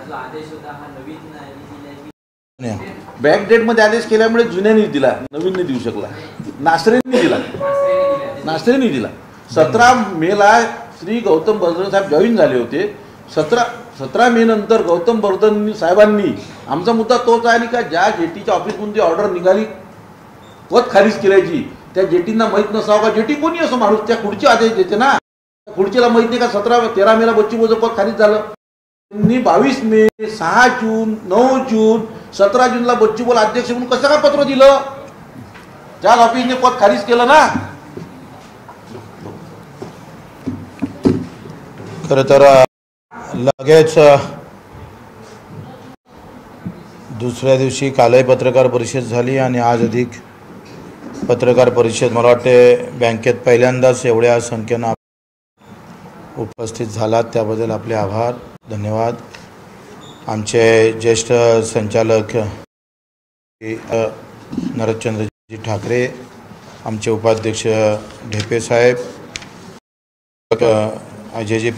जो आदेश होता हा नवीन बॅकडेट मध्ये आदेश केल्यामुळे जुन्याने दिला, नवीनने देऊ शकला. नासरेंनी दिला. 17 मेला श्री गौतम बर्दन साहेब जॉईन झाले होते. 17 मे नंतर गौतम बर्दन साहेबांनी आमचा मुद्दा तोच आहे का ज्या जेटीच्या ऑफिसमध्ये ऑर्डर निघाली पद खारिज केल्याची त्या जेटींना माहीत नसावं का? जेटी कोणी असं माणूस त्या पुढचे आदेश देते ना, पुढच्याला माहित नाही का? 13 मेला बच्चूभाऊचं पद खारिज झालं. त्यांनी 22 मे 6 जून 9 जून 17 जूनला बच्चूभाऊला अध्यक्ष म्हणून कसं काय पत्र दिलं? ज्या ऑफिसने पद खारिज केलं ना. खरं तर लगेच दुसऱ्या दिवशी कालही पत्रकार परिषद झाली आणि आज अधिक पत्रकार परिषद. मला वाटते बँकेत पहिल्यांदाच एवढ्या संख्येनं उपस्थित झालात त्याबद्दल आपले आभार, धन्यवाद. आमचे ज्येष्ठ संचालक नरचंद्रजी ठाकरे, आमचे उपाध्यक्ष ढेपे साहेब, अजयजी.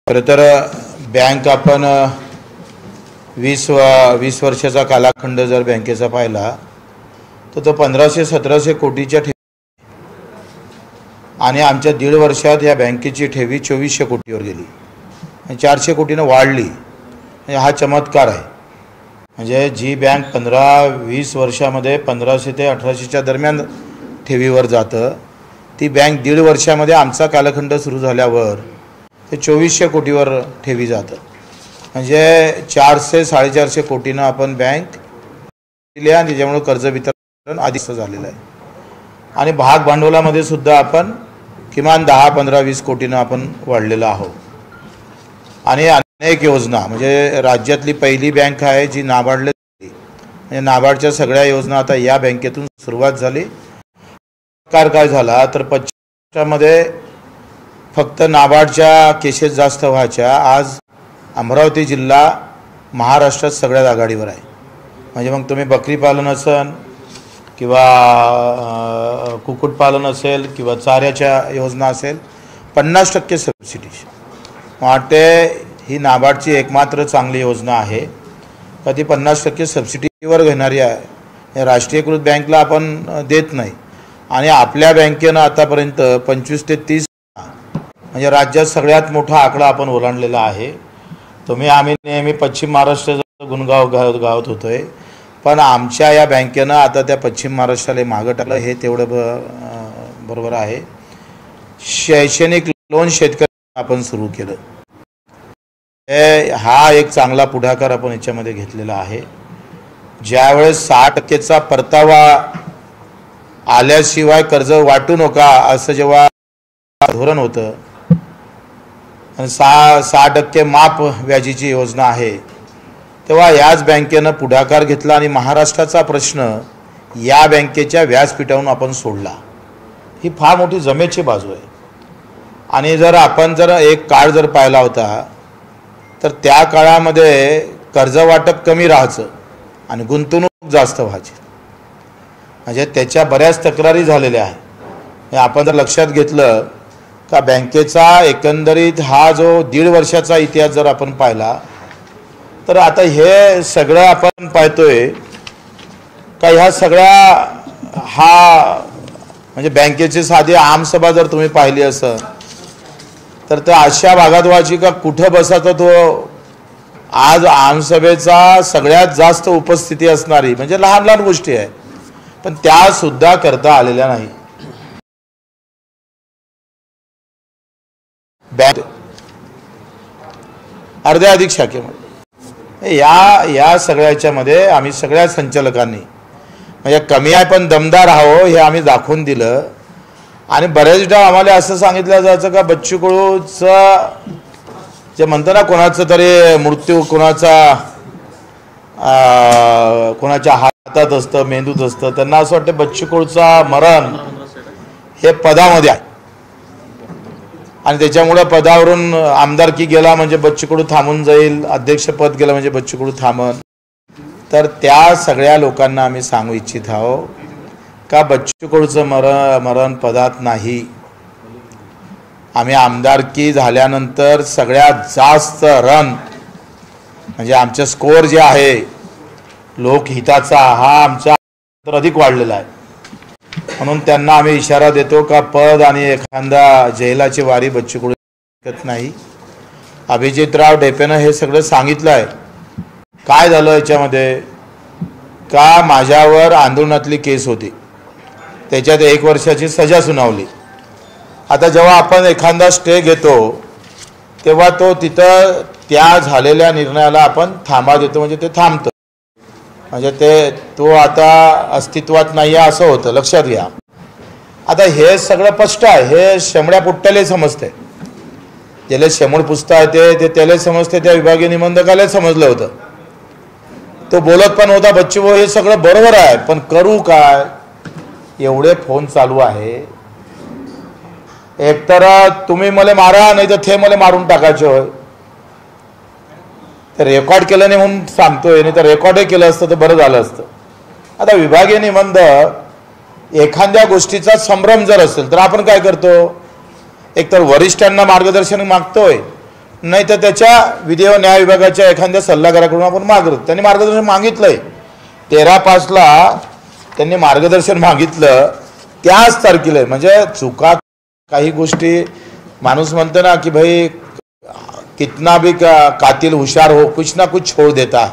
खरं तर बँक आपण 20 वर्षाचा कालखंड जर बँकेचा पाहिला तर तो 1500-1700 कोटीच्या ठेवी आणि आमच्या 1.5 वर्षात या बँकेची ठेवी 2400 कोटीवर गेली आणि 400 कोटीनं वाढली. म्हणजे हा चमत्कार आहे. म्हणजे जी बँक 15-20 वर्षामध्ये 1500 ते 1800च्या दरम्यान ठेवीवर जातं ती बँक 1.5 वर्षामध्ये आमचा कालखंड सुरू झाल्यावर ते 2400 कोटीवर ठेवी जातं. म्हणजे 400-450 कोटीनं आपण बँक दिली आणि त्याच्यामुळे कर्ज वितरण आधीच झालेलं आहे. आणि भाग भांडवलामध्ये सुद्धा आपण किमान 10-15-20 कोटीनं आपण वाढलेलो आहोत. आणि अनेक योजना, म्हणजे राज्यातली पहिली बँक आहे जी नाबार्डला, म्हणजे नाबार्डच्या सगळ्या योजना आता या बँकेतून सुरुवात झाली. काय झाला तर पश्चिमेमध्ये फक्त नाबार्डच्या केसेस जास्त व्हायच्या. आज अमरावती जिल्हा महाराष्ट्रात सगळ्यात आघाडीवर आहे. म्हणजे मग तुम्ही बकरी पालन असेल किंवा कुक्कुटपालन असेल किंवा चाऱ्याच्या योजना असेल 50% सबसिडी. वाटते ही नाबार्डची एकमात्र चांगली योजना आहे का ती 50% सबसिडीवर घेणारी आहे. राष्ट्रीयकृत बँकला आपण देत नाही. आणि आपल्या बँकेनं आतापर्यंत 25 ते 30 म्हणजे राज्यात सगळ्यात मोठा आकडा आपण ओलांडलेला आहे. आम्ही नेहमी पश्चिम महाराष्ट्राचं गुणगाव गावत होतोय, पण आमच्या या बँकेनं आता त्या पश्चिम महाराष्ट्राला मागं टाकलं हे तेवढं बरोबर आहे. शैक्षणिक लोन शेतकऱ्यांना आपण सुरू केलं. हा एक चांगला पुढाकार आपण याच्यामध्ये घेतलेला आहे. ज्यावेळेस 6% परतावा आल्याशिवाय कर्ज वाटू नका असं जेव्हा धोरण होतं आणि 6% माफ व्याजीची योजना आहे तेव्हा याच बँकेनं पुढाकार घेतला आणि महाराष्ट्राचा प्रश्न या बँकेच्या व्यासपीठावरून आपण सोडला. ही फार मोठी जमेची बाजू आहे. आणि आपण एक काळ पाहिला होता तर त्या काळामध्ये कर्ज वाटप कमी राहायचं आणि गुंतवणूक जास्त व्हायची. म्हणजे त्याच्या बऱ्याच तक्रारी झालेल्या आहे. आपण लक्षात घेतलं का बँकेचा एकंदरीत हा जो 1.5 वर्षाचा इतिहास आपण पाहिला तर आता हे सगळं आपण पाहतोय का ह्या सगळ्या म्हणजे बँकेची साधी आमसभा तुम्ही पाहिली असं तर अशा भागात व्हायची का कुठं बसायचा तो. आज आमसभेचा सगळ्यात जास्त उपस्थिती असणारी म्हणजे लहान लहान गोष्टी आहे पण त्या सुद्धा करता आलेल्या नाही. बँक अर्ध्या अधिक शाखेमध्ये या सगळ्याच्यामध्ये आम्ही सगळ्या संचालकांनी म्हणजे कमी आहे पण दमदार आहो हे आम्ही दाखवून दिलं. आणि बरेचदा आम्हाला असं सांगितलं जायचं का बच्चू कडूचं जे म्हणतं ना कोणाचं तरी मृत्यू कोणाच्या हातात असतं मेंदूत असतं त्यांना असं वाटतं बच्चू कडूचा मरण हे पदामध्ये आहे आणि त्याच्यामुळे पदावरून आमदारकी गेला म्हणजे बच्चू कडू थांबून जाईल, अध्यक्षपद गेलं म्हणजे बच्चू कडू थांबन. तर त्या सगळ्या लोकांना आम्ही सांगू इच्छित आहोत का बच्चू कडूचं मरण पदात नाही. आम्ही आमदारकी झाल्यानंतर सगळ्यात जास्त रन म्हणजे आमचे स्कोअर जे आहे लोकहिताचा हा आमचा तर अधिक वाढलेला आहे. म्हणून त्यांना आम्ही इशारा देतो का पद आणि एखादा जेलाची वारी बच्चू कडू शकत नाही. अभिजितराव ढेपेनं हे सगळं सांगितलं आहे. काय झालं याच्यामध्ये का माझ्यावर आंदोलनातली केस होती, त्याच्यात 1 वर्षाची सजा सुनावली. आता जेव्हा आपण एखादा स्टे घेतो तेव्हा तो तिथं त्या झालेल्या निर्णयाला आपण थांबा देतो, म्हणजे ते थांबतं, म्हणजे ते तो आता अस्तित्वात नाही आहे असं होतं. लक्षात घ्या. आता हे सगळं स्पष्ट आहे. हे शेमड्या पुट्ट्याला समजते, ज्याला शेमूड पुसता येते ते त्याला समजते. त्या विभागीय निबंधकाला समजलं होतं. तो बोलत पण होता बच्चू भाऊ हे सगळं बरोबर आहे पण करू काय. एवढे फोन चालू आहे. एकतर तुम्ही मला मारा नाही तर ते मला मारून टाकायचे होय. ते रेकॉर्ड केलं नाही म्हणून सांगतोय, नाही तर रेकॉर्डही केलं असतं तर बरं झालं असतं. आता विभागीय निबंधक एखाद्या गोष्टीचा संभ्रम जर असेल तर आपण काय करतो, एकतर वरिष्ठांना मार्गदर्शन मागतोय नाही तर त्याच्या विधी व न्याय विभागाच्या एखाद्या सल्लागाराकडून आपण मागतो. त्यांनी मार्गदर्शन मागितलंय 13/5ला त्यांनी मार्गदर्शन मागितलं त्याच तारखेला. म्हणजे चुका काही गोष्टी माणूस म्हणतो ना की भाई कितना भी कातिल हुशार हो कुछ ना कुछ छोड़ देता.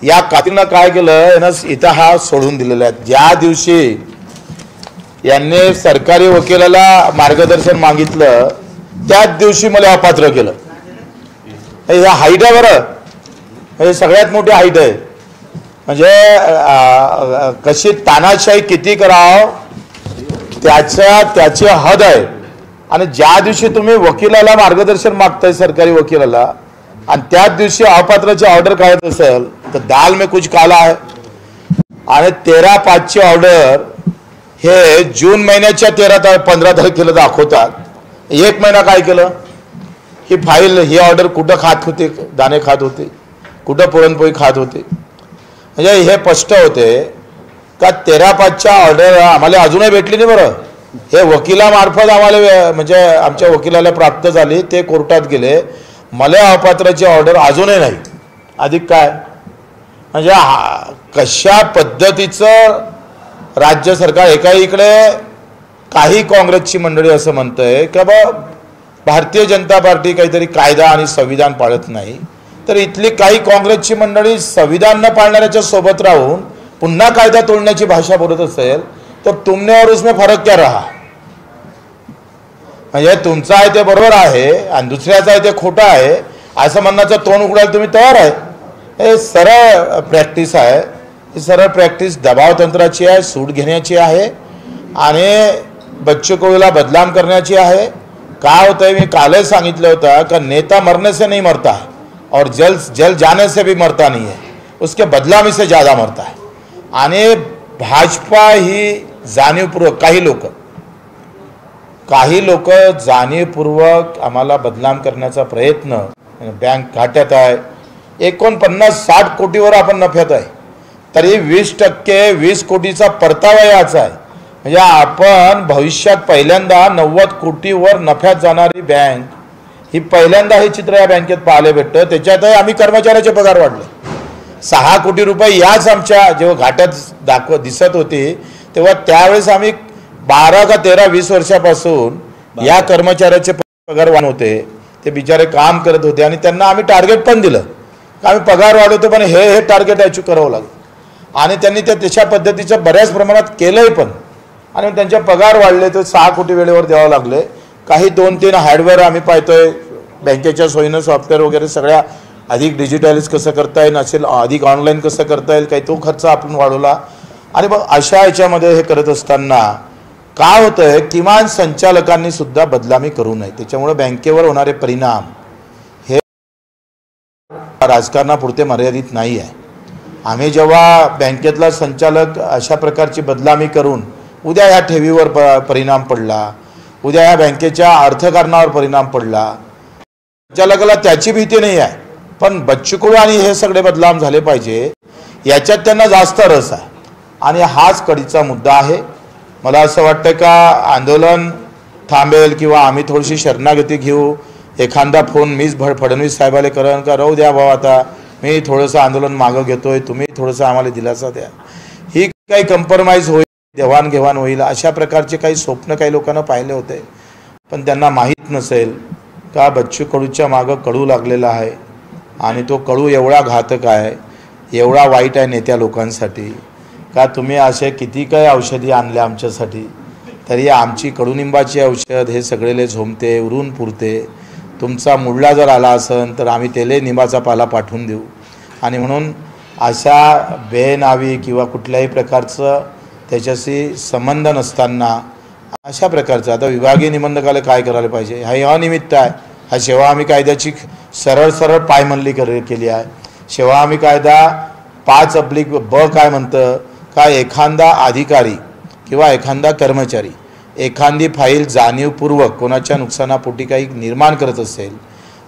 या कातिलनं काय केलं इथं हा सोडून दिलेला आहे. ज्या दिवशी यांनी सरकारी वकिलाला मार्गदर्शन मागितलं त्याच दिवशी मला अपात्र केलं. हे हाईट आहे बरं, हे सगळ्यात मोठी हाईट आहे. म्हणजे कशी तानाशाही किती करावं त्याची हद आहे. आणि ज्या दिवशी तुम्ही वकिलाला मार्गदर्शन मागताय सरकारी वकिलाला आणि त्याच दिवशी अपात्राची ऑर्डर काढत असेल तर दाल में कुछ काला आहे. आणि 13/5ची ऑर्डर हे जून महिन्याच्या 15 तारखेला दाखवतात. 1 महिना काय केलं, ही फाईल ही ऑर्डर कुठं खात होते, दाणे खात होते, कुठं पुरणपोळी खात होते. म्हणजे हे स्पष्ट होते का 13/5च्या ऑर्डर आम्हाला अजूनही भेटली नाही बरं. हे वकिलामार्फत आम्हाला म्हणजे आमच्या वकिलाला प्राप्त झाली, ते कोर्टात गेले. मला अपात्राची ऑर्डर अजूनही नाही. अधिक काय म्हणजे कशा पद्धतीचं राज्य सरकार. एका इकडे काही काँग्रेसची मंडळी असं म्हणतंय की बा भारतीय जनता पार्टी काहीतरी कायदा आणि संविधान पाळत नाही, तर इथली काही काँग्रेसची मंडळी संविधान न पाळणाऱ्याच्या सोबत राहून पुन्हा कायदा तोडण्याची भाषा बोलत असेल तर तुमने और उसमें फरक क्या रहा. म्हणजे तुमचं आहे ते बरोबर आहे आणि दुसऱ्याचं आहे ते खोटं आहे असं म्हणण्याचं तोंड उघडायला तुम्ही तयार आहे. हे सरळ प्रॅक्टिस आहे. ही सरळ प्रॅक्टिस दबाव तंत्राची आहे, सूट घेण्याची आहे आणि बच्चू कडूला बदनाम करण्याची आहे. काय होतंय मी कालही सांगितलं होतं का नेता मरने से नहीं मरता है और जल जाने से भी मरता नहीं है, उसके बदनामी से ज़्यादा मरता है. आणि भाजपा ही जाणीवपूर्वक काही लोक जाणीवपूर्वक आम्हाला बदनाम करण्याचा प्रयत्न. बँक घाट्यात आहे, 49-60 कोटीवर आपण नफ्यात आहे, तरी 20% 20 कोटीचा परतावा याचा आहे. म्हणजे आपण भविष्यात पहिल्यांदा 90 कोटीवर नफ्यात जाणारी बँक ही पहिल्यांदा हे चित्र या बँकेत पाहायला भेटतं. त्याच्यातही आम्ही कर्मचाऱ्याचे पगार वाढले. 6 कोटी रुपये याच आमच्या जेव्हा घाट्यात दिसत होते तेव्हा त्यावेळेस आम्ही 12 का 13 20 वर्षापासून या कर्मचाऱ्याचे पगार वाढ होते. ते बिचारे काम करत होते आणि त्यांना आम्ही टार्गेट पण दिलं का आम्ही पगार वाढवतो पण हे टार्गेट अचीव करावं लागेल. आणि त्यांनी त्याच्या पद्धतीचं बऱ्याच प्रमाणात केलंही पण. आणि त्यांचे पगार वाढले तर 6 कोटी वेळेवर द्यावं लागले. काही 2-3 हार्डवेअर आम्ही पाहतोय बँकेच्या सोयीनं सॉफ्टवेअर वगैरे सगळ्या अधिक डिजिटलाइज कसं करता येईल असेल, अधिक ऑनलाईन कसं करता येईल, काही तो खर्च आपण वाढवला. आणि मग अशा याच्यामध्ये हे करत असताना काय होतंय किमान संचालकांनी सुद्धा बदनामी करू नये. त्याच्यामुळे बँकेवर होणारे परिणाम हे राजकारणापुरते मर्यादित नाही आहे. आम्ही जेव्हा बँकेतला संचालक अशा प्रकारची बदनामी करून उद्या ह्या ठेवीवर परिणाम पडला, उद्या ह्या बँकेच्या अर्थकारणावर परिणाम पडला, संचालकाला त्याची भीती नाही आहे. पण बच्चू कडू आणि हे सगळे बदनाम झाले पाहिजे याच्यात त्यांना जास्त रस आहे आणि हाच कडीचा मुद्दा आहे. मला असं वाटतं का आंदोलन थांबेल किंवा आम्ही थोडीशी शरणागती घेऊ, एखादा फोन मीच फडणवीस साहेबाला करण का राहू द्या भाऊ आता मी थोडंसं आंदोलन मागं घेतोय, तुम्ही थोडंसं आम्हाला दिलासा द्या, ही काही कम्प्रोमाइज होईल, देवाणघेवाण होईल, अशा प्रकारचे काही स्वप्न काही लोकांना पाहिले होते. पण त्यांना माहीत नसेल का बच्चू कडूच्या मागं कडू लागलेला आहे आणि तो कडू एवढा घातक आहे, एवढा वाईट आहे नेत्या लोकांसाठी का तुम्ही असे किती काही औषधी आणल्या आमच्यासाठी तरी आमची कडुनिंबाची औषध हे सगळेले झोमते, उरून पुरते. तुमचा मुडला जर आला असेल तर आम्ही तेले निंबाचा पाला पाठवून देऊ. आणि म्हणून अशा बेनावी किंवा कुठल्याही प्रकारचं त्याच्याशी संबंध नसताना अशा प्रकारचं आता विभागीय निबंधकाला काय करायला पाहिजे, हा अनिमित्त आहे. हा सेवा हमी कायद्याची सरळ पायमल्ली केली आहे. सेवा हमी कायदा 5(ब) काय म्हणतं का एखादा अधिकारी किंवा एखादा कर्मचारी एखादी फाईल जाणीवपूर्वक कोणाच्या नुकसानापोटी काही निर्माण करत असेल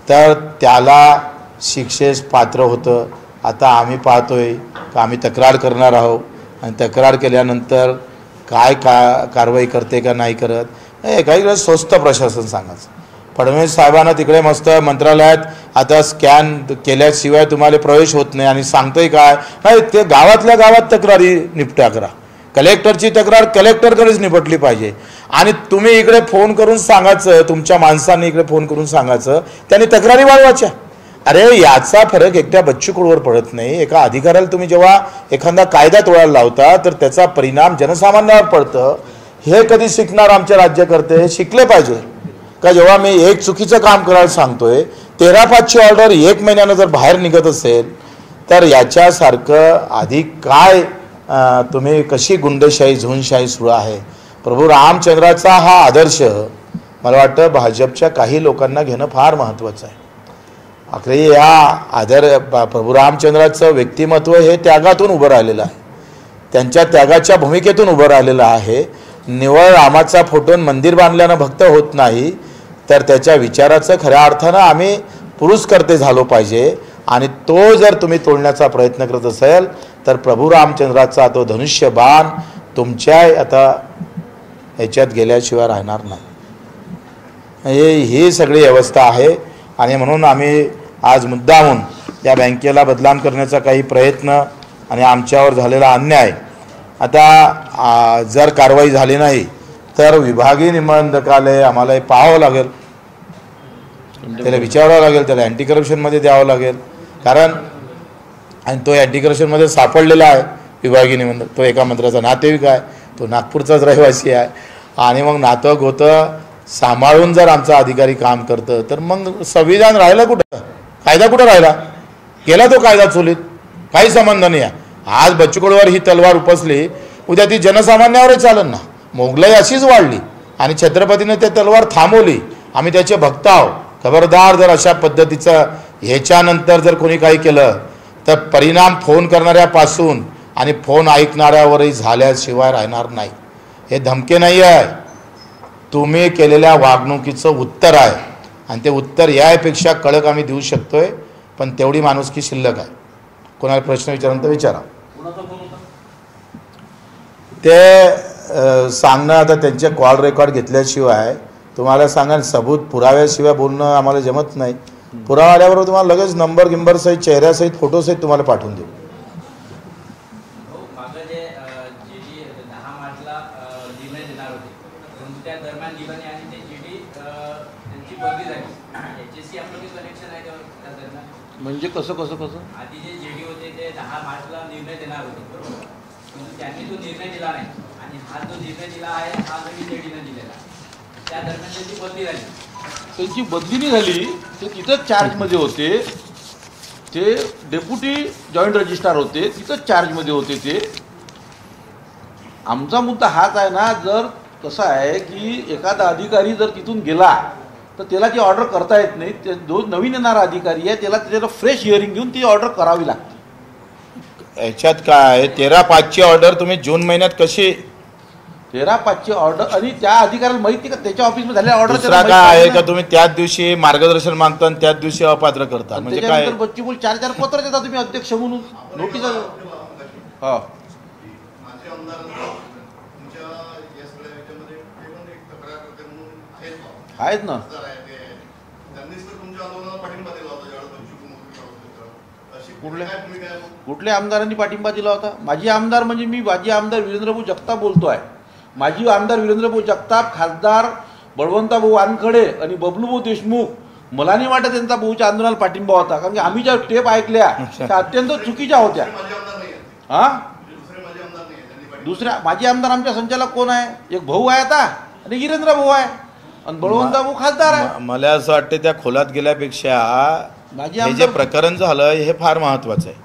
तर त्याला शिक्षेस पात्र होतं. आता आम्ही पाहतोय का आम्ही तक्रार करणार आहोत आणि तक्रार केल्यानंतर काय कारवाई करते का नाही करत, काही स्वस्त प्रशासन सांगायचं. फडणवीस साहेबांना तिकडे मस्त मंत्रालयात आता स्कॅन केल्याशिवाय तुम्हाला प्रवेश होत नाही आणि सांगतोय काय नाही ते गावातल्या गावात तक्रारी निपटा करा, कलेक्टरची तक्रार कलेक्टरकडेच निपटली पाहिजे. आणि तुम्ही इकडे फोन करून सांगायचं, तुमच्या माणसांनी इकडे फोन करून सांगायचं त्यांनी तक्रारी वाढवायच्या. अरे याचा फरक एकट्या बच्चू कडूवर पडत नाही. एका अधिकाऱ्याला तुम्ही जेव्हा एखादा कायदा तोडायला लावता तर त्याचा परिणाम जनसामान्यावर पडतं. हे कधी शिकणार आमचे राज्यकर्ते? हे शिकले पाहिजे का जेव्हा मी एक चुकीचं काम करायला सांगतोय 13/5ची ऑर्डर 1 महिन्यानं जर बाहेर निघत असेल तर याच्यासारखं अधिक काय तुम्ही कशी गुंडशाही झुंडशाही सुरू आहे. प्रभू रामचंद्राचा हा आदर्श मला वाटतं भाजपच्या काही लोकांना घेणं फार महत्त्वाचं आहे. अखेरी या प्रभू रामचंद्राचं व्यक्तिमत्व हे त्यागातून उभं राहिलेलं आहे, त्यांच्या त्यागाच्या भूमिकेतून उभं राहिलेलं आहे. निवळ रामाचा फोटो मंदिर बांधल्यानं भक्त होत नाही तर त्याच्या विचाराचं खऱ्या अर्थानं आम्ही पुरस्कर्ते झालो पाहिजे. आणि तो जर तुम्ही तोडण्याचा प्रयत्न करत असेल तर प्रभू रामचंद्राचा तो धनुष्य बाण तुमच्या आता ह्याच्यात गेल्याशिवाय राहणार नाही. ही सगळी अवस्था आहे. आणि म्हणून आम्ही आज मुद्दामून या बदनाम करण्याचा काही प्रयत्न आणि आमच्यावर झालेला अन्याय आता जर कारवाई झाली नाही तर विभागीय निबंधकालय आम्हाला हे पाहावं लागेल, त्याला विचारावं लागेल, त्याला अँटी करप्शनमध्ये द्यावं लागेल. कारण आणि तो अँटी करप्शनमध्ये सापडलेला आहे विभागीय निबंधक. तो एका मंत्र्याचा नातेवाईक आहे, तो नागपूरचाच रहिवासी आहे. आणि मग नातं गोतं सांभाळून जर आमचा अधिकारी काम करतं तर मग संविधान राहिलं कुठं, कायदा कुठं राहिला? गेला तो कायदा चुलीत, काही संबंध नाही आहे. आज बच्चू कडूवर ही तलवार उपसली, उद्या ती जनसामान्यावरच चालेल ना. मोगलाई अशीच वाढली आणि छत्रपतीने ते तलवार थांबवली. आम्ही त्याचे भक्त आहोत. खबरदार जर अशा पद्धतीचं ह्याच्यानंतर जर कोणी काही केलं तर परिणाम फोन करणाऱ्यापासून आणि फोन ऐकणाऱ्यावरही झाल्याशिवाय राहणार नाही. हे धमके नाही आहे, तुम्ही केलेल्या वागणुकीचं उत्तर आहे. आणि ते उत्तर यापेक्षा कडक आम्ही देऊ शकतोय, पण तेवढी माणुसकी शिल्लक आहे. कोणाला प्रश्न विचारल्यानंतर विचारा. ते सांगणं आता त्यांचे कॉल रेकॉर्ड घेतल्याशिवाय तुम्हाला सांगा, सबूत पुराव्याशिवाय बोलणं आम्हाला जमत नाही. पुरावा आल्याबरोबर तुम्हाला लगेच नंबर गिंबरसहित चेहऱ्यासहित फोटोसहित तुम्हाला पाठवून देऊ. म्हणजे कसं आधी जे जेडी होते ते 10 मार्चला निर्णय देणार होते, बरोबर? त्यांनी तो निर्णय दिला नाही आणि हा जो निर्णय दिला आहे हा नवीन जेडीने दिलेला. त्या दरम्यान त्यांची बदली झाली. त्यांची बदली नाही झाली, ते तिथंच चार्जमध्ये होते. ते डेप्युटी जॉईंट रजिस्ट्रार होते, तिथंच चार्जमध्ये होते. ते आमचा मुद्दा हाच आहे ना, जर कसं आहे की एखादा अधिकारी जर तिथून गेला तर त्याला ती ऑर्डर करता येत नाही. ते जो नवीन येणारा अधिकारी आहे त्याला फ्रेश हिअरिंग घेऊन ती ऑर्डर करावी लागते. याच्यात काय 13/5ची ऑर्डर तुम्ही जून महिन्यात कशी 13/5ची ऑर्डर आणि त्या अधिकाऱ्याला माहिती का त्याच्या ऑफिसमध्ये झालेल्या ऑर्डर दुसरा काय आहे का तुम्ही त्याच दिवशी मार्गदर्शन मागता आणि त्याच दिवशी अपात्र करता? म्हणजे काय बच्चू 4 पत्र देता तुम्ही अध्यक्ष म्हणून नोटीस. हा आहेत ना. कुठल्या आमदारांनी पाठिंबा दिला होता? माजी आमदार म्हणजे माजी आमदार वीरेंद्रभाऊ जगताप बोलतोय. माजी आमदार वीरेंद्रभाऊ जगताप, खासदार बळवंतभाऊ वानखडे आणि बबलूभाऊ देशमुख, मला नाही वाटत त्यांचा भाऊच्या आंदोलनाला पाठिंबा होता, कारण की आम्ही ज्या टेप ऐकल्या त्या अत्यंत चुकीच्या होत्या. हा, दुसऱ्या माजी आमदार आमच्या संचालक कोण आहे? एक भाऊ आहे आता आणि वीरेंद्र भाऊ आहे आणि बळवंतभाऊ खासदार आहे. मला असं वाटतं त्या खोलात गेल्यापेक्षा हे जे प्रकरण झालं हे फार महत्त्वाचं आहे.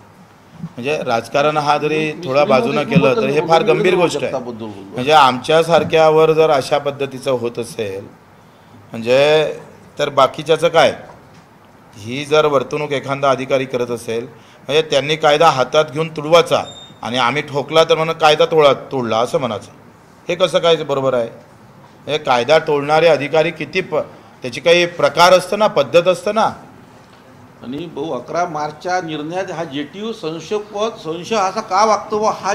म्हणजे राजकारण हा जरी थोडा बाजूनं केलं तर हे फार गंभीर गोष्ट आहे. म्हणजे आमच्यासारख्यावर जर अशा पद्धतीचं होत असेल म्हणजे तर बाकीच्याचं काय? ही जर वर्तणूक एखादा अधिकारी करत असेल म्हणजे त्यांनी कायदा हातात घेऊन तुडवायचा आणि आम्ही ठोकला तर म्हणून कायदा तोडला असं म्हणायचं. हे कसं काय बरोबर आहे? हे कायदा तोडणारे अधिकारी किती त्याची काही प्रकार असतं ना, पद्धत असतं ना. आणि भाऊ 11 मार्चच्या निर्णयात हा जेटीयू संशय असा का वागतो व हा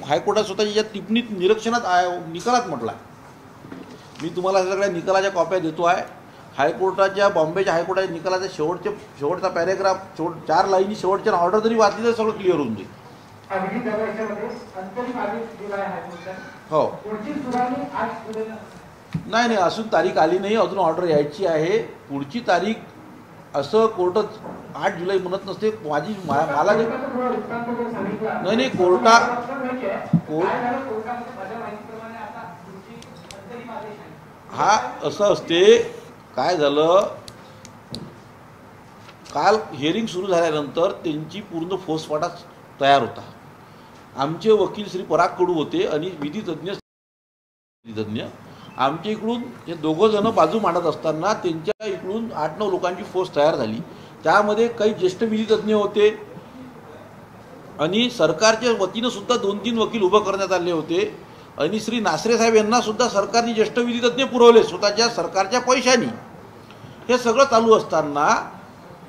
हायकोर्टात स्वतःच्या ज्या टिप्पणीत निकालात म्हटला. मी तुम्हाला सगळ्या निकालाच्या कॉप्या देतो आहे. हायकोर्टाच्या बॉम्बेच्या हायकोर्टाच्या निकालाच्या शेवटचा पॅरेग्राफ 4 लाईनी शेवटच्या ऑर्डर जरी वाचली तर सगळं क्लिअर होऊन जाईल. हो, नाही अजून तारीख आली नाही, अजून ऑर्डर यायची आहे. पुढची तारीख असं कोर्ट 8 जुलै म्हणत नसते. मला नाही कोर्ट हा असं असते. काय झालं, काल हिअरिंग सुरू झाल्यानंतर त्यांची पूर्ण फौजफाटा तयार होता. आमचे वकील श्री पराग कडू होते आणि विधितज्ञ आमच्या इकडून हे दोघं जण बाजू मांडत असताना त्यांच्या इकडून 8-9 लोकांची फौज तयार झाली. त्यामध्ये काही ज्येष्ठ विधितज्ञ होते आणि सरकारच्या वतीनं सुद्धा 2-3 वकील उभं करण्यात आले होते आणि श्री नासरे साहेब यांना सुद्धा सरकारने ज्येष्ठ विधितज्ञ पुरवले स्वतःच्या सरकारच्या पैशानी. हे सगळं चालू असताना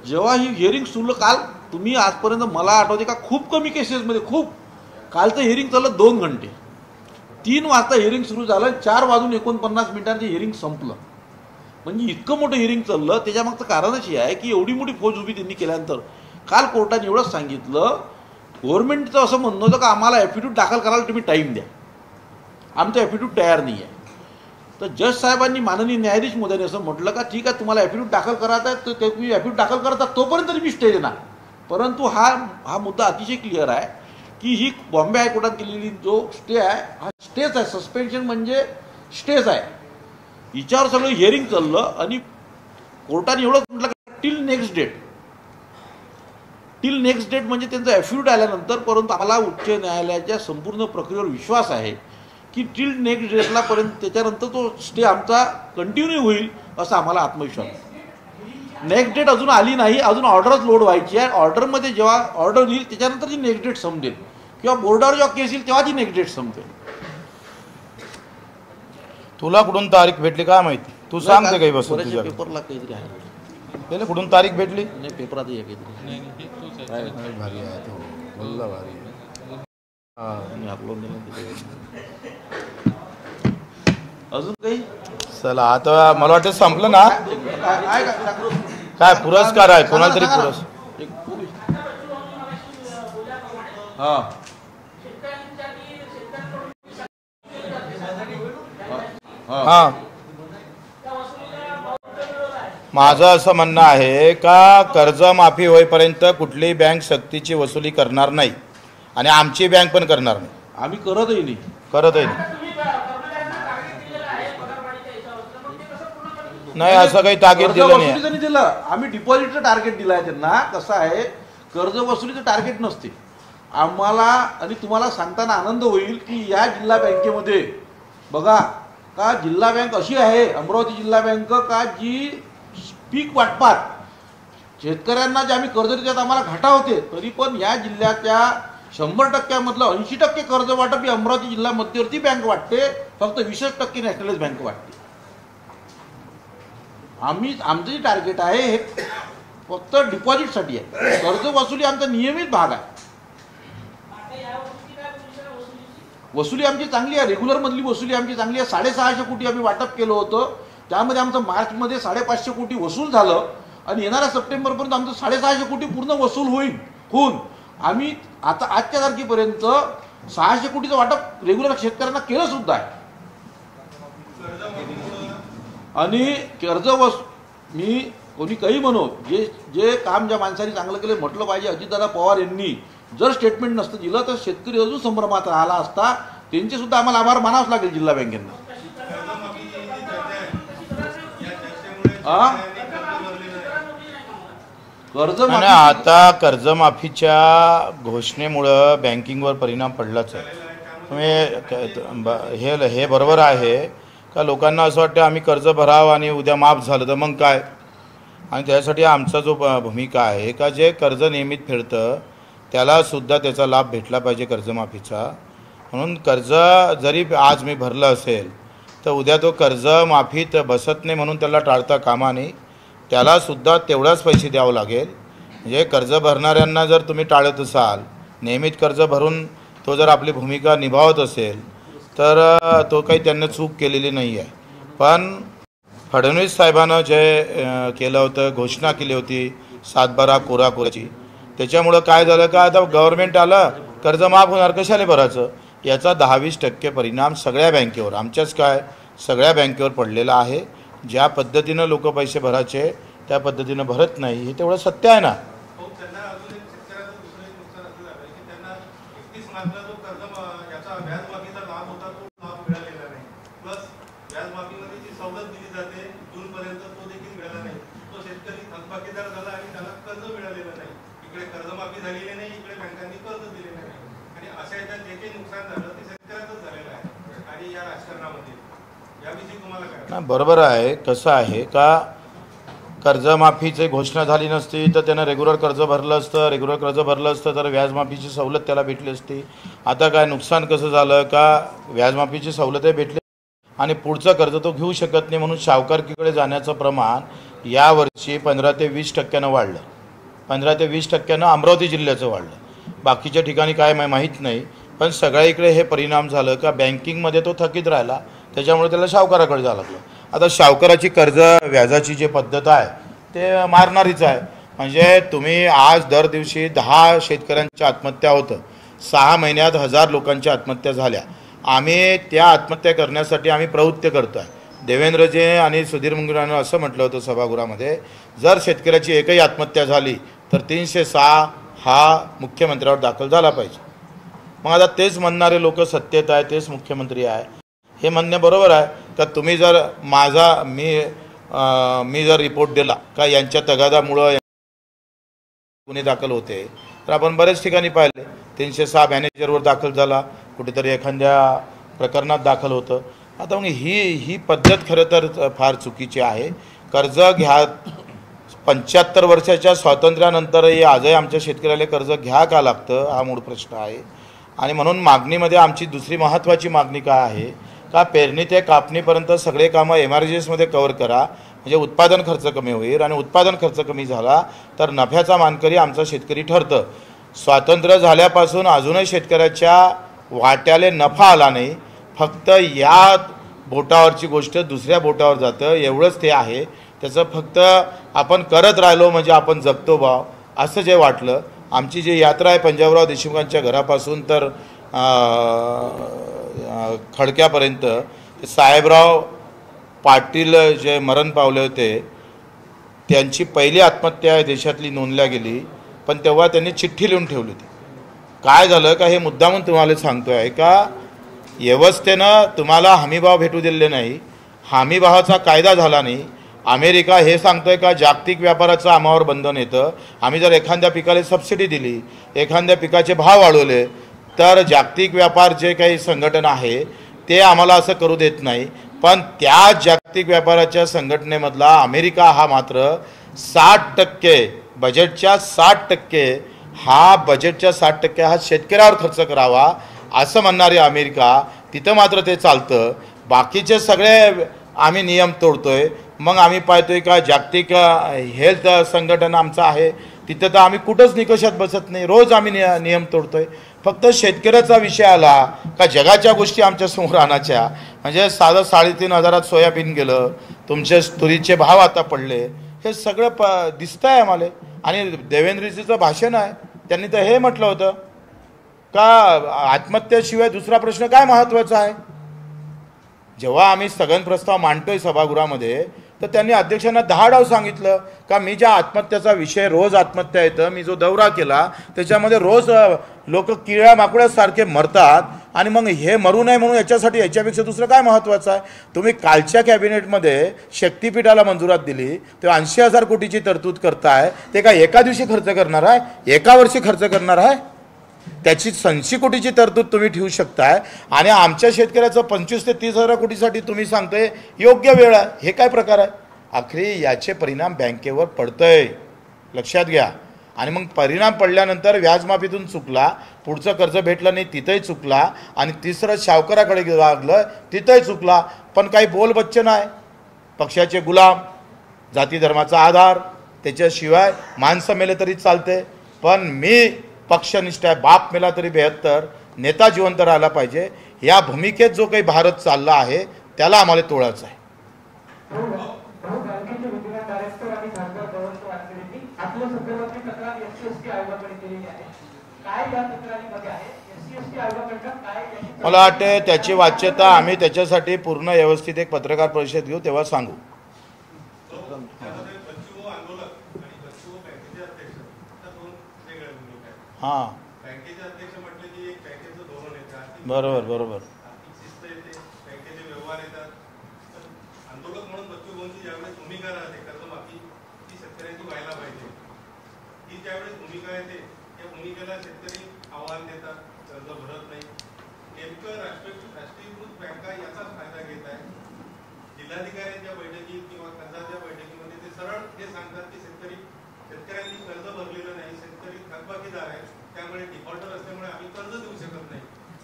जेव्हा ही हिअरिंग सुरू, काल तुम्ही आजपर्यंत मला आठवते का खूप कमी केसेसमध्ये कालचं हिअरिंग चाललं 2 घंटे. 3 वाजता हिअरिंग सुरू झालं, 4:49 हिअरिंग संपलं. म्हणजे इतकं मोठं हिअरिंग चाललं. त्याच्यामागचं कारणच हे आहे की एवढी मोठी फौज उभी त्यांनी केल्यानंतर काल कोर्टाने एवढंच सांगितलं, गव्हर्नमेंटचं असं म्हणणं होतं का आम्हाला ॲफिडेव्हिट दाखल करायला तुम्ही टाईम द्या, आमचं ॲफिडेव्हिट तयार नाही आहे. तर जज साहेबांनी माननीय न्यायाधीश मोदयांनी असं म्हटलं का ठीक आहे, तुम्हाला ॲफिडेव्हिट दाखल करायचं आहे तर तुम्ही ॲफिडेव्हिट दाखल करता तोपर्यंत मी स्टे देणार. परंतु हा मुद्दा अतिशय क्लिअर आहे की ही बॉम्बे हायकोर्टात केलेली जो स्टे आहे हा स्टेच आहे. सस्पेन्शन म्हणजे स्टेच आहे. हिच्यावर सगळं हिअरिंग चाललं आणि कोर्टाने एवढंच म्हटलं का टिल नेक्स्ट डेट म्हणजे त्यांचं ॲफिडेव्हिट आल्यानंतर. परंतु आम्हाला उच्च न्यायालयाच्या संपूर्ण प्रक्रियेवर विश्वास आहे की टिल नेक्स्ट डेटला पर्यंत त्याच्यानंतर तो स्टे आमचा कंटिन्यू होईल असा आम्हाला आत्मविश्वास आहे. नेक्स्ट डेट अजून आली नाही, अजून ऑर्डरच लोड व्हायची आहे. ऑर्डरमध्ये जेव्हा ऑर्डर येईल त्याच्यानंतर ती नेक्स्ट डेट संपदेल किंवा बोर्डावर जेव्हा केस येईल तेव्हा ती नेक्स्ट डेट संपदेल. तुला कुठून तारीख भेटली काय माहिती? तू सांगते काही बसून तुझ्या पेपरला काहीतरी आहे. त्याला कुठून तारीख भेटली? नाही पेपरात काहीतरी भारी आहे तो, बोलला भारी. मी अपलोड दिलं. अजून काही चला आता मला वाटतं संपलं ना. काय पुरस्कार आहे कोणाला तरी? हां माझं असं म्हणणं आहे का कर्जमाफी होईपर्यंत कुठलीही बँक सक्तीची वसुली करणार नाही आणि आमची बँक पण करणार नाही. आम्ही करतही नाही. नाही असं काही ताकीद दिलं नाही. दिलं आम्ही डिपॉझिटचं टार्गेट दिलं आहे त्यांना. कसं आहे, कर्ज वसुलीचं टार्गेट नसते आम्हाला. आणि तुम्हाला सांगताना आनंद होईल की या जिल्हा बँकेमध्ये बघा का जिल्हा बँक अशी आहे, अमरावती जिल्हा बँक का जी पीक वाटपात शेतकऱ्यांना जे आम्ही कर्ज देतात आम्हाला घाटा होते तरी पण या जिल्ह्याच्या 100% 80% कर्ज वाटप ही अमरावती जिल्हा मध्यवर्ती बँक वाटते. फक्त 20% नॅशनलाइज बँक वाटते. आमचं जे टार्गेट आहे हे फक्त डिपॉझिटसाठी आहे. कर्ज वसुली आमचा नियमित भाग आहे. वसुली आमची चांगली आहे. रेग्युलर मधली वसुली आमची चांगली आहे. 650 कोटी आम्ही वाटप केलं होतं त्यामध्ये आमचं मार्चमध्ये 550 कोटी वसूल झालं आणि येणाऱ्या सप्टेंबरपर्यंत आमचं 650 कोटी पूर्ण वसूल होऊन आम्ही आता आजच्या तारखेपर्यंत 600 कोटीचं वाटप रेग्युलर शेतकऱ्यांना केलं सुद्धा आहे. आणि मी कोणी काही म्हणो, जे काम ज्या माणसाने चांगलं केलं म्हटलं पाहिजे. अजितदादा पवार यांनी जर स्टेटमेंट नसतं दिलं तर शेतकरी अजून संभ्रमात राहिला असता. त्यांचे सुद्धा आम्हाला आभार मानावंच लागेल जिल्हा बँकेंना. कर्जमाफी आता कर्जमाफीच्या घोषणेमुळं बँकिंगवर परिणाम पडलाच आहे. तुम्ही हे बरोबर आहे का लोकांना असं वाटतं आम्ही कर्ज भरावं आणि उद्या माफ झालं तर मग काय. आणि त्यासाठी आमचा जो भूमिका आहे का जे कर्ज नियमित फेडतं त्यालासुद्धा त्याचा लाभ भेटला पाहिजे कर्जमाफीचा. म्हणून कर्ज जरी आज मी भरलं असेल तर उद्या तो कर्जमाफीत बसत नाही म्हणून त्याला टाळता कामा नये. त्यालासुद्धा तेवढाच पैसे द्यावं लागेल. म्हणजे कर्ज भरणाऱ्यांना जर तुम्ही टाळत असाल, नियमित कर्ज भरून तो जर आपली भूमिका निभावत असेल तर तो काही त्यांना चूक केलेली नाही आहे. पण फडणवीस साहेबांनं जे केलं होतं, घोषणा केली होती 7/12 कोराची, त्याच्यामुळं काय झालं का आता गव्हर्नमेंट आलं कर्ज माफ होणार, कशाला भरायचं. याचा 10-20% परिणाम सगळ्या बँकेवर, आमच्याच काय सगळ्या बँकेवर पडलेला आहे. ज्या पद्धतीनं लोक पैसे भरायचे त्या पद्धतीनं भरत नाही, हे तेवढं सत्य आहे ना. बरोबर आहे. कसं आहे का कर्जमाफीची घोषणा झाली नसती तर त्यानं रेग्युलर कर्ज भरलं असतं तर व्याजमाफीची सवलत त्याला भेटली असती. आता काय नुकसान कसं झालं का व्याजमाफीची सवलतही भेटली आणि पुढचं कर्ज तो घेऊ शकत नाही म्हणून सावकारकीकडे जाण्याचं प्रमाण यावर्षी 15 ते 20% वाढलं. 15 ते 20% अमरावती जिल्ह्याचं वाढलं. बाकीच्या ठिकाणी काय माहीत नाही. पण सगळ्या इकडे हे परिणाम झालं का बँकिंगमध्ये तो थकीत राहिला, त्याच्यामुळे त्याला सावकाराकडे जावं लागलं. आता सावकाराची कर्ज व्याजाची जी पद्धत आहे ते मारणारीच आहे. म्हणजे तुम्ही आज दर दिवशी 10 शेतकऱ्यांच्या आत्महत्या होतं, 6 महिन्यात 1000 लोकांच्या आत्महत्या झाल्या. आम्ही त्या आत्महत्या करण्यासाठी आम्ही प्रवृत्त करतो आहे. देवेंद्रजी आणि सुधीर मुंगेंनी असं म्हटलं होतं सभागृहामध्ये, जर शेतकऱ्याची एकही आत्महत्या झाली तर 306 हा मुख्यमंत्र्यावर दाखल झाला पाहिजे. मग आता तेच म्हणणारे लोक सत्तेत आहे, तेच मुख्यमंत्री आहे. हे म्हणणे बरोबर आहे का तुम्ही जर मी जर रिपोर्ट दिला का यांच्या तगादामुळं गुन्हे दाखल होते तर आपण बरेच ठिकाणी पाहिले 306 मॅनेजरवर दाखल झाला, कुठेतरी एखाद्या प्रकरणात दाखल होतं. आता मग ही पद्धत खरं तर फार चुकीची आहे. कर्ज घ्या 75 वर्षाच्या स्वातंत्र्यानंतरही आजही आमच्या शेतकऱ्याला कर्ज घ्या का लागतं हा मूळ प्रश्न आहे. आणि म्हणून मागणीमध्ये आमची दुसरी महत्त्वाची मागणी काय आहे का पेरणी ते कापणीपर्यंत सगळे कामं MRGSमध्ये कव्हर करा, म्हणजे उत्पादन खर्च कमी होईल. आणि उत्पादन खर्च कमी झाला तर नफ्याचा मानकरी आमचा शेतकरी ठरतं. स्वातंत्र्य झाल्यापासून अजूनही शेतकऱ्याच्या वाट्याले नफा आला नाही. फक्त या बोटावरची गोष्ट दुसऱ्या बोटावर जातं एवढंच ते आहे. त्याचं फक्त आपण करत राहिलो म्हणजे आपण जगतो बा असं जे वाटलं. आमची जी यात्रा आहे पंजाबराव देशमुखांच्या घरापासून तर खडक्यापर्यंत साहेबराव पाटील जे मरण पावले होते त्यांची पहिली आत्महत्या देशातली नोंदल्या गेली. पण तेव्हा त्यांनी चिठ्ठी लिहून ठेवली होती. काय झालं का हे मुद्दामून तुम्हाला सांगतो आहे का व्यवस्थेनं तुम्हाला हमीभाव भेटू दिले नाही, हमीभावाचा कायदा झाला नाही. अमेरिका हे सांगतोय का जागतिक व्यापाराचं आम्हावर बंधन येतं. आम्ही जर एखाद्या पिकाला सबसिडी दिली, एखाद्या पिकाचे भाव वाढवले तर जागतिक व्यापार जे काही संघटना आहे ते आम्हाला असं करू देत नाही. पण त्या जागतिक व्यापाराच्या संघटनेमधला अमेरिका हा मात्र 60% बजेटच्या 60% हा बजेटच्या 60% हा शेतकऱ्यावर खर्च करावा असं म्हणणारी अमेरिका, तिथं मात्र ते चालतं. बाकीचे सगळे आम्ही नियम तोडतोय. मग आम्ही पाहतोय का जागतिक हेल्थ संघटना आमचं आहे तिथं तर आम्ही कुठंच निकषात बसत नाही, रोज आम्ही नियम तोडतोय. फक्त शेतकऱ्याचा विषय आला का जगाच्या गोष्टी आमच्या समोर आणायच्या. म्हणजे साधं 3,500 सोयाबीन गेलं, तुमचे तुरीचे भाव आता पडले, हे सगळं दिसतं आहे आम्हाला. आणि देवेंद्रजीचं भाषण आहे, त्यांनी तर हे म्हटलं होतं का आत्महत्येशिवाय दुसरा प्रश्न काय महत्त्वाचा आहे. जेव्हा आम्ही स्थगन प्रस्ताव मांडतोय सभागृहामध्ये तर त्यांनी अध्यक्षांना 10 डाव सांगितलं का मी ज्या आत्महत्याचा विषय, रोज आत्महत्या येतं, मी जो दौरा केला त्याच्यामध्ये रोज लोक किड्या माकुड्यासारखे मरतात आणि मग हे मरू नये म्हणून याच्यापेक्षा दुसरं काय महत्त्वाचं आहे. तुम्ही कालच्या कॅबिनेटमध्ये शक्तिपीठाला मंजुरात दिली तेव्हा 80,000 कोटीची तरतूद करताय. ते काय एका दिवशी खर्च करणार आहे, एका वर्षी खर्च करणार आहे. त्याची 80 कोटीची तरतूद तुम्ही ठेवू शकताय आणि आमच्या शेतकऱ्याचं 25 ते 30,000 कोटीसाठी तुम्ही सांगतोय योग्य वेळ आहे. हे काय प्रकार आहे. आखरी याचे परिणाम बँकेवर पडतंय, लक्षात घ्या. आणि मग परिणाम पडल्यानंतर व्याजमाफीतून चुकला, पुढचं कर्ज भेटलं नाही तिथंही चुकला, आणि तिसरं सावकाराकडे लागलं तिथंही चुकला. पण काही बोलबच्चे नाही, पक्षाचे गुलाम, जाती धर्माचा आधार, त्याच्याशिवाय माणसं मेले तरी चालते. पण मी पक्षनिष्ठ आहे, बाप मेला तरी 72, नेता जिवंत राहिला पाहिजे. या भूमिकेत जो काही भारत चालला आहे त्याला आम्हाला तोडायचं आहे. मला वाटते त्याची वाच्यता आम्ही त्याच्यासाठी पूर्ण व्यवस्थित एक पत्रकार परिषद घेऊ तेव्हा सांगू. हां, बरोबर बरोबर. जिल्हाधिकाऱ्यांच्या बैठकीत किंवा कर्जाच्या बैठकीमध्ये ते सरळ हे सांगतात की शेतकऱ्यांनी कर्ज भरलेलं नाही, शेतकरी थकबाकीदार आहे, त्यामुळे डिफॉल्टर असल्यामुळे आम्ही कर्ज देऊ शकत नाही.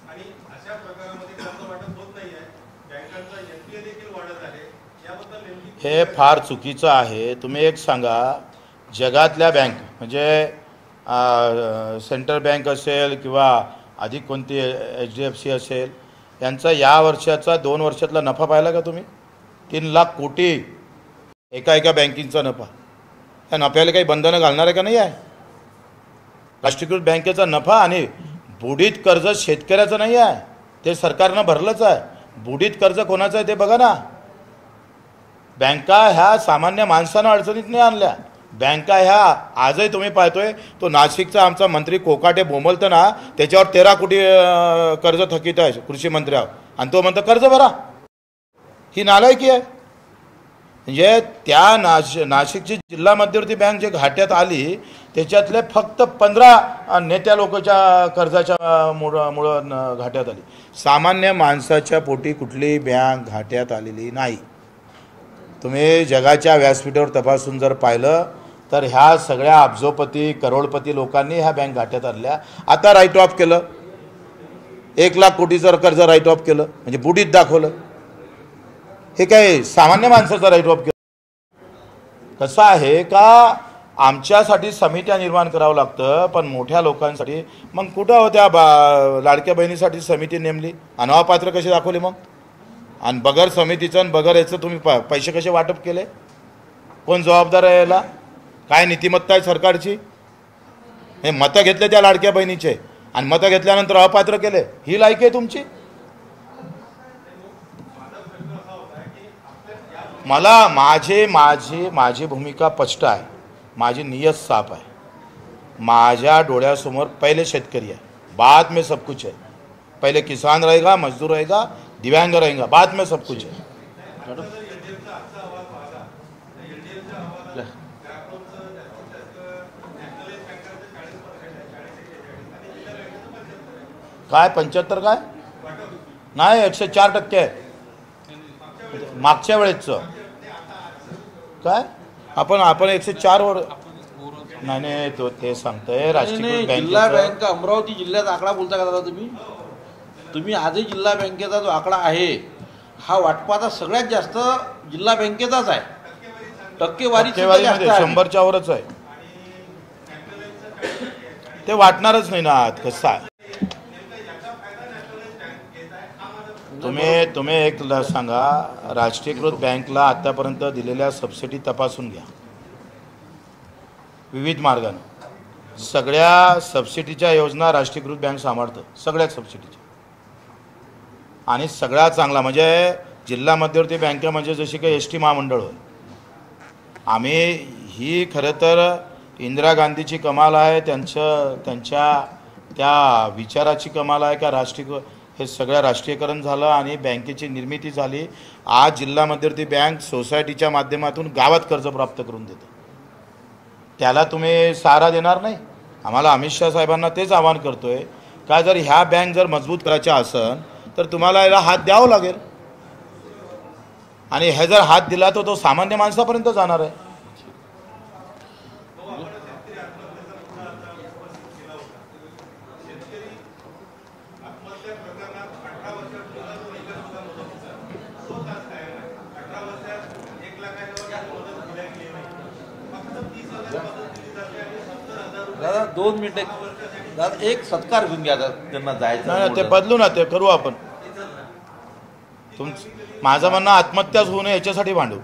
आणि अशा प्रकारामध्ये कर्ज वाटप होत नाही आहे. बँकांचा एनपीए देखील वाढत आहे. याबद्दल हे फार चुकीचं आहे. तुम्ही एक सांगा, जगातल्या बँक म्हणजे सेंट्रल बँक असेल किंवा अधिक कोणती HDFC असेल, यांचा या वर्षाचा 2 वर्षातला नफा पाहिला का तुम्ही? 3 लाख कोटी एका बँकिंगचा नफा. त्या नफ्याला काही बंधनं घालणार आहे का नाही आहे? राष्ट्रीयकृत बँकेचा नफा आणि बुडीत कर्ज शेतकऱ्याचं नाही आहे, ते सरकारनं भरलंच आहे. बुडीत कर्ज कोणाचं आहे ते बघा ना. बँका ह्या सामान्य माणसांना अडचणीत नाही आणल्या. बँका ह्या आजही तुम्ही पाहतोय, तो नाशिकचा आमचा मंत्री कोकाटे बोंबलतं ना, त्याच्यावर 13 कोटी कर्ज थकीत आहे कृषी मंत्र्यावर, आणि तो म्हणतो कर्ज भरा. ही नालायकी आहे. म्हणजे त्या नाशिकची जिल्हा मध्यवर्ती बँक जे घाट्यात आली त्याच्यातले फक्त 15 नेत्या लोकांच्या कर्जाच्या मुळं घाट्यात आली. सामान्य माणसाच्या पोटी कुठली बँक घाट्यात आलेली नाही. तुम्ही जगाच्या व्यासपीठावर तपासून जर पाहिलं तर ह्या सगळ्या अब्जोपती करोडपती लोकांनी ह्या बँक घाट्यात आणल्या. आता राईट ऑफ केलं, 1 लाख कोटीचं कर्ज राईट ऑफ केलं, म्हणजे बुडीत दाखवलं. हे काय सामान्य माणसाचा राईट ऑफ केलं? कसं आहे का आमच्यासाठी समित्या निर्माण करावं लागतं, पण मोठ्या लोकांसाठी मग कुठं होत्या लाडक्या बहिणीसाठी समिती नेमली, अनावापात्र कसे दाखवले मग? आणि बगर समितीचं आणि बगर याचं तुम्ही पैसे कसे वाटप केले? कोण जबाबदार आहे याला? काय नीतिमत्ता आहे सरकारची? हे मतं घेतले त्या लाडक्या बहिणीचे आणि मतं घेतल्यानंतर अपात्र केले, ही लायकी आहे तुमची? मला माझी भूमिका स्पष्ट आहे, माझी नियत साफ आहे. माझ्या डोळ्यासमोर पहिले शेतकरी आहे, बाद में सब कुछ है. पहिले किसान रहेगा, मजदूर रहेगा, दिव्यांग रहेगा, बाद में सब कुछ है. काय 75 काय नाही, 104% आहे मागच्या वेळेचं. काय आपण 104 वर नाही तो ते सांगतोय राष्ट्रीय जिल्हा बँक अमरावती जिल्ह्यात आकडा बोलता का दादा तुम्ही आजही जिल्हा बँकेचा जो आकडा आहे हा वाटपाचा सगळ्यात जास्त जिल्हा बँकेचाच आहे. टक्केवारी 100च्या वरच आहे. ते वाटणारच नाही ना. कसं आहे तुम्ही एक सांगा, राष्ट्रीयकृत बँकला आतापर्यंत दिलेल्या सबसिडी तपासून घ्या विविध मार्गाने. सगळ्या सबसिडीच्या योजना राष्ट्रीयकृत बँक सांभाळतं, सगळ्या सबसिडीच्या. आणि सगळ्यात चांगला म्हणजे जिल्हा मध्यवर्ती बँका म्हणजे जशी काही एस टी महामंडळ होय. आम्ही ही खरं तर इंदिरा गांधीची कमाल आहे, त्यांच्या त्या विचाराची कमाल आहे का हे सगळं राष्ट्रीयकरण झालं आणि बँकेची निर्मिती झाली. आज जिल्हा मध्यवर्ती बँक सोसायटीच्या माध्यमातून गावात कर्ज प्राप्त करून देते. त्याला तुम्ही सहारा देणार नाही? आम्हाला अमित शाह साहेबांना तेच आवाहन करतोय का जर ह्या बँक जर मजबूत करायच्या असेल तर तुम्हाला याला हात द्यावं लागेल. आणि हे जर हात दिला तर तो सामान्य माणसापर्यंत जाणार आहे. दादा 2 मिनिटं दादा, एक सत्कार घेऊन घ्या त्यांना जायचं. नाही ते बदलू ना, ते करू आपण. माझं म्हणणं आत्महत्याच होऊ नये याच्यासाठी भांडू.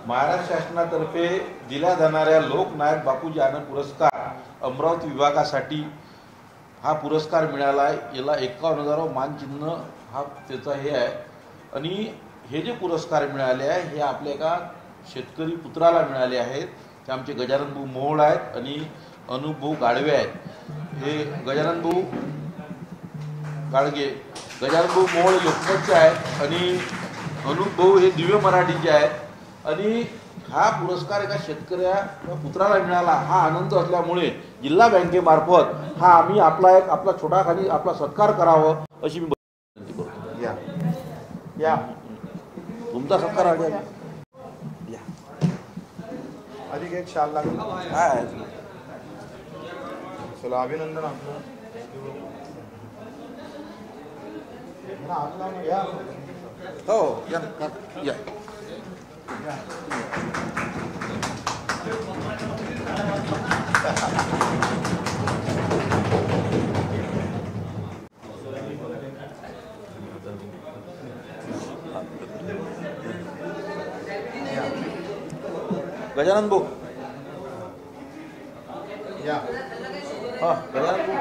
महाराष्ट्र शासनातर्फे दिल्या जाणाऱ्या लोकनायक बापूजी आनंद पुरस्कार अमरावती विभागासाठी हा पुरस्कार मिळाला आहे. याला 51,000 मानचिन्ह हा त्याचा हे आहे. आणि हे जे पुरस्कार मिळाले आहे हे आपल्या एका शेतकरी पुत्राला मिळाले आहेत. ते आमचे गजानन भाऊ मोहोळ आहेत आणि अनुप भाऊ गाडवे आहेत. हे गजानन भाऊ गाडगे, गजानन भाऊ मोहोळ लोकमतचे आहेत आणि अनुप भाऊ हे दिव्य मराठीचे आहेत. आणि हा पुरस्कार एका शेतकऱ्या पुत्राला मिळाला हा आनंद असल्यामुळे जिल्हा बँकेमार्फत हा आम्ही आपला छोटा खाली आपला सत्कार करावं अशी मी विनंती करतो. या तुमचा सत्कार आहे. अधिक एक शाल लागेल. काय चला अभिनंदन आपलं. हो या या. गजानन भाऊ या. हा गजानन भाऊ